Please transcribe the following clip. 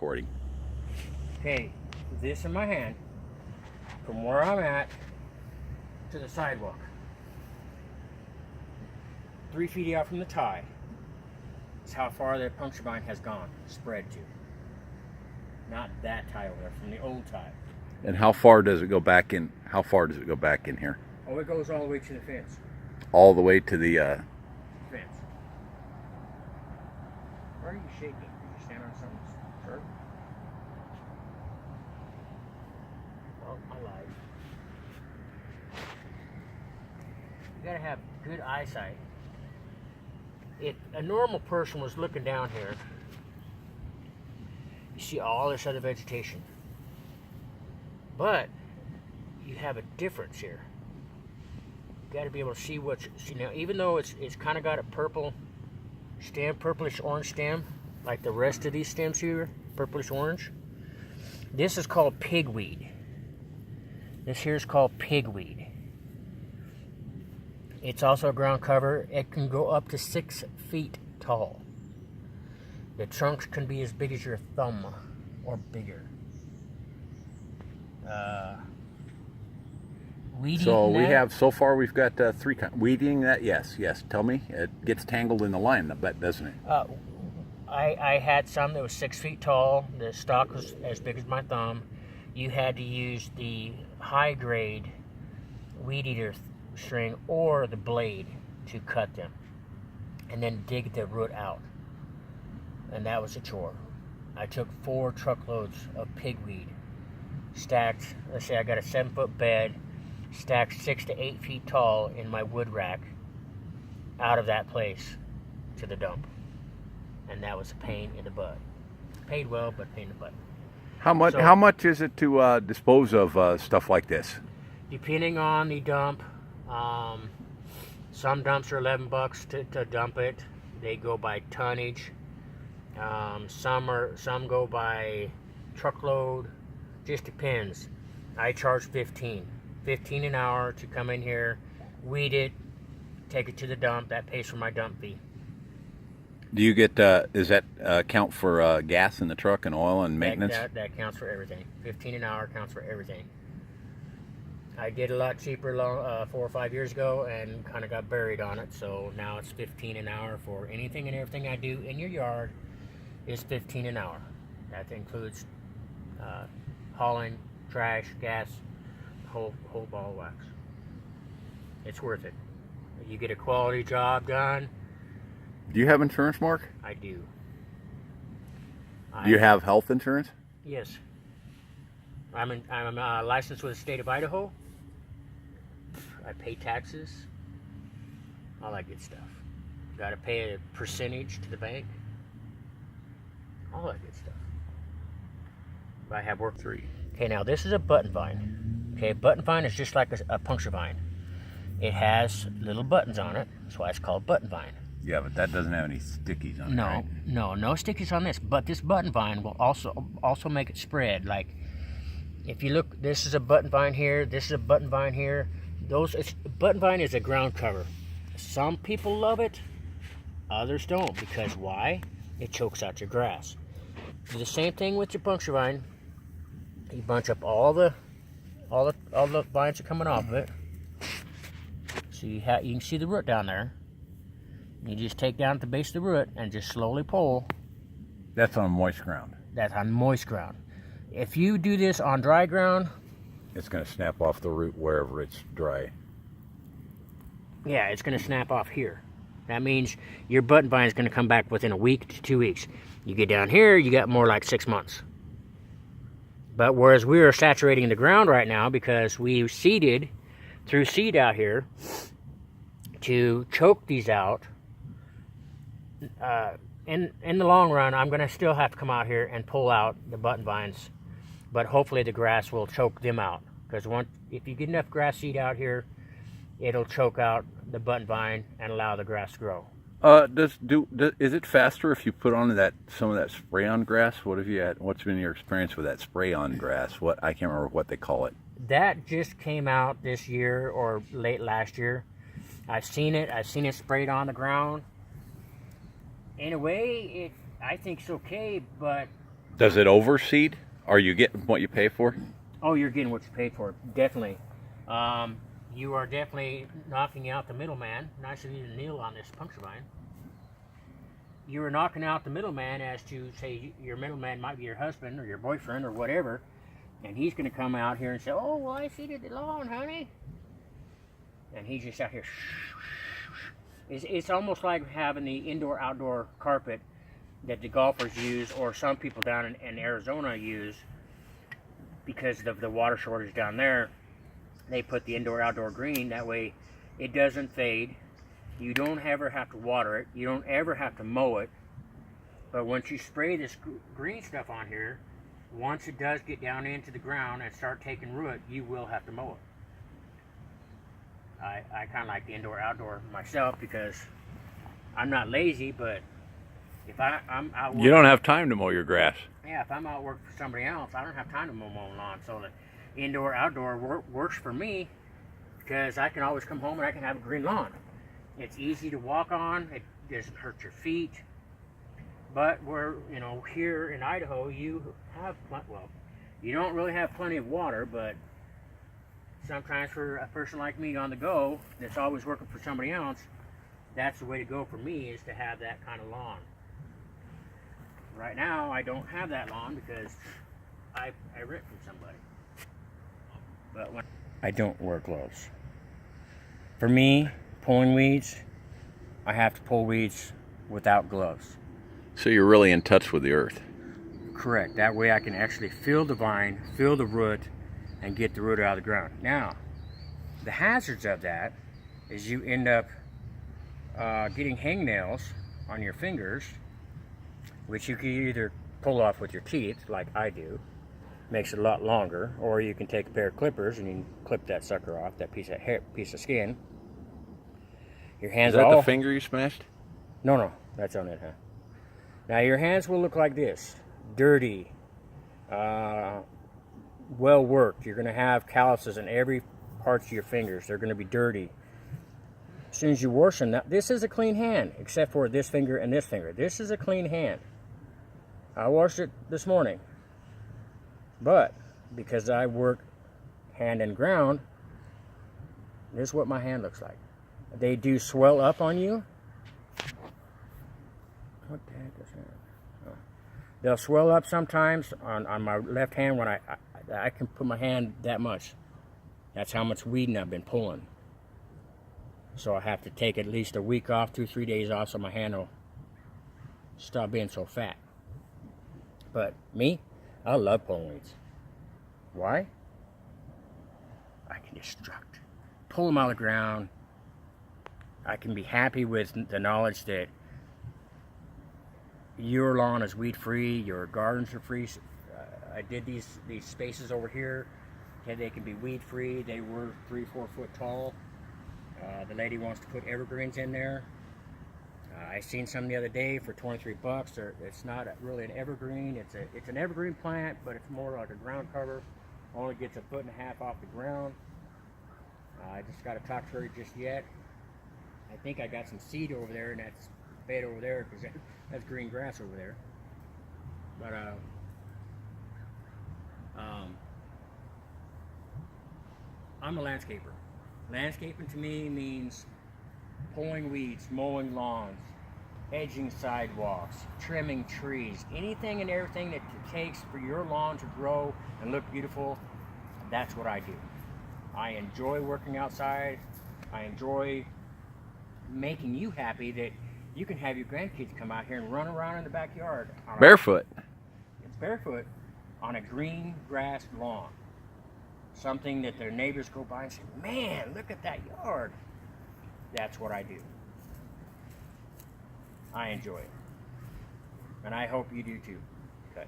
recording. Okay, this in my hand, from where I'm at to the sidewalk, 3 feet out from the tie, is how far the puncture vine has gone, spread to. Not that tie over there, from the old tie. And how far does it go back in? How far does it go back in here? Oh, it goes all the way to the fence. All the way to the Fence. Why are you shaking? Did you stand on something's shirt? Oh, I lied. You gotta have good eyesight. If a normal person was looking down here, you see all this other vegetation. But you have a difference here. You got to be able to see what you see now. Even though it's kind of got a purple stem, purplish orange stem, like the rest of these stems here, purplish orange. This is called pigweed. This here is called pigweed. It's also a ground cover. It can go up to 6 feet tall. The trunks can be as big as your thumb or bigger. So we have, so far we've got 3 kinds. Weeding that, yes. Tell me, it gets tangled in the line, I bet, doesn't it? I had some that was 6 feet tall. The stalk was as big as my thumb. You had to use the high grade weed eater string or the blade to cut them, and then dig the root out. And that was a chore. I took 4 truckloads of pigweed, stacked. Let's say I got a 7-foot bed, stacked 6 to 8 feet tall in my wood rack, out of that place to the dump. And that was a pain in the butt. Paid well, but pain in the butt. How much is it to dispose of stuff like this? Depending on the dump, some dumps are $11 to dump it. They go by tonnage. Some go by truckload. Just depends. I charge $15 an hour to come in here, weed it, take it to the dump. That pays for my dump fee. Do you get, does that count for gas in the truck and oil and maintenance? That counts for everything. $15 an hour counts for everything. I did a lot cheaper 4 or 5 years ago and kind of got buried on it. So now it's $15 an hour for anything and everything I do in your yard is $15 an hour. That includes hauling, trash, gas, whole ball of wax. It's worth it. You get a quality job done. Do you have insurance, Mark? I do. Do you have health insurance? Yes. I'm licensed with the state of Idaho. I pay taxes. All that good stuff. Got to pay a percentage to the bank. All that good stuff. I have work 3. Okay, now this is a button vine. Okay, button vine is just like a puncture vine. It has little buttons on it. That's why it's called button vine. Yeah, but that doesn't have any stickies on it, right? No stickies on this. But this button vine will also make it spread. Like, if you look, this is a button vine here. This is a button vine here. Button vine is a ground cover. Some people love it. Others don't. Because why? It chokes out your grass. Do the same thing with your puncture vine. You bunch up all the vines are coming off of it. So you can see the root down there. You just take down at the base of the root and just slowly pull. That's on moist ground. That's on moist ground. If you do this on dry ground, it's going to snap off the root wherever it's dry. Yeah, it's going to snap off here. That means your button vine is going to come back within a week to 2 weeks. You get down here, you got more like 6 months. But whereas we are saturating the ground right now because we seeded through seed out here to choke these out, in the long run, I'm going to still have to come out here and pull out the button vines. But hopefully the grass will choke them out. Because if you get enough grass seed out here, it'll choke out the button vine and allow the grass to grow. Is it faster if you put on some of that spray on grass? What's been your experience with that spray on grass? I can't remember what they call it. That just came out this year or late last year. I've seen it sprayed on the ground. In a way, I think it's okay, but Does it overseed? Are you getting what you pay for? Oh, you're getting what you paid for, definitely. You are definitely knocking out the middleman. Nice of you to kneel on this puncture vine. You are knocking out the middleman, as to say your middleman might be your husband or your boyfriend or whatever, and he's going to come out here and say, "Oh, well, I seeded the lawn, honey," and he's just out here. It's almost like having the indoor-outdoor carpet that the golfers use, or some people down in Arizona use, because of the water shortage down there. They put the indoor-outdoor green, that way it doesn't fade. You don't ever have to water it. You don't ever have to mow it. But once you spray this green stuff on here, once it does get down into the ground and start taking root, you will have to mow it. I kind of like the indoor-outdoor myself, because I'm not lazy, but if I'm out working, You don't have time to mow your grass. yeah, if I'm out working for somebody else, I don't have time to mow my own lawn. So the indoor-outdoor works for me, because I can always come home and I can have a green lawn. It's easy to walk on. It doesn't hurt your feet. But we're, here in Idaho, you have, well, you don't really have plenty of water, but sometimes for a person like me on the go that's always working for somebody else, that's the way to go for me, is to have that kind of lawn. Right now, I don't have that lawn because I rent from somebody. But when I don't wear gloves. For me, pulling weeds, I have to pull weeds without gloves. So you're really in touch with the earth. Correct. That way I can actually feel the vine, feel the root, and get the root out of the ground. Now, the hazards of that is you end up getting hangnails on your fingers, which you can either pull off with your teeth, like I do, makes it a lot longer, or you can take a pair of clippers and you can clip that sucker off, that piece of skin. Your hands Is that all... the finger you smashed? No, that's on it, huh? Now your hands will look like this, dirty, well worked. You're going to have calluses in every parts of your fingers. They're going to be dirty. As soon as you wash them, now, this is a clean hand, except for this finger and this finger. This is a clean hand. I washed it this morning. But because I work hand and ground, this is what my hand looks like. They do swell up on you. What the heck is that? Oh. They'll swell up sometimes on my left hand when I can put my hand that much. That's how much weeding I've been pulling. So I have to take at least a week off, 2-3 days off, so my hand will stop being so fat. But me, I love pulling weeds. Why? I can destruct, pull them out of the ground. I can be happy with the knowledge that your lawn is weed free, your gardens are free. I did these spaces over here. Okay, they can be weed free. They were 3-4 foot tall. The lady wants to put evergreens in there. I seen some the other day for 23 bucks. It's not really an evergreen. It's an evergreen plant, but it's more like a ground cover. Only gets 1.5 feet off the ground. I just got to talk to her just yet. I think I got some seed over there, and that's bed over there, because that's green grass over there. But I'm a landscaper. Landscaping to me means pulling weeds, mowing lawns, edging sidewalks, trimming trees, anything and everything that it takes for your lawn to grow and look beautiful. That's what I do. I enjoy working outside. I enjoy making you happy that you can have your grandkids come out here and run around in the backyard. Barefoot. It's barefoot on a green grass lawn. Something that their neighbors go by and say, "Man, look at that yard." That's what I do. I enjoy it. And I hope you do too. Okay.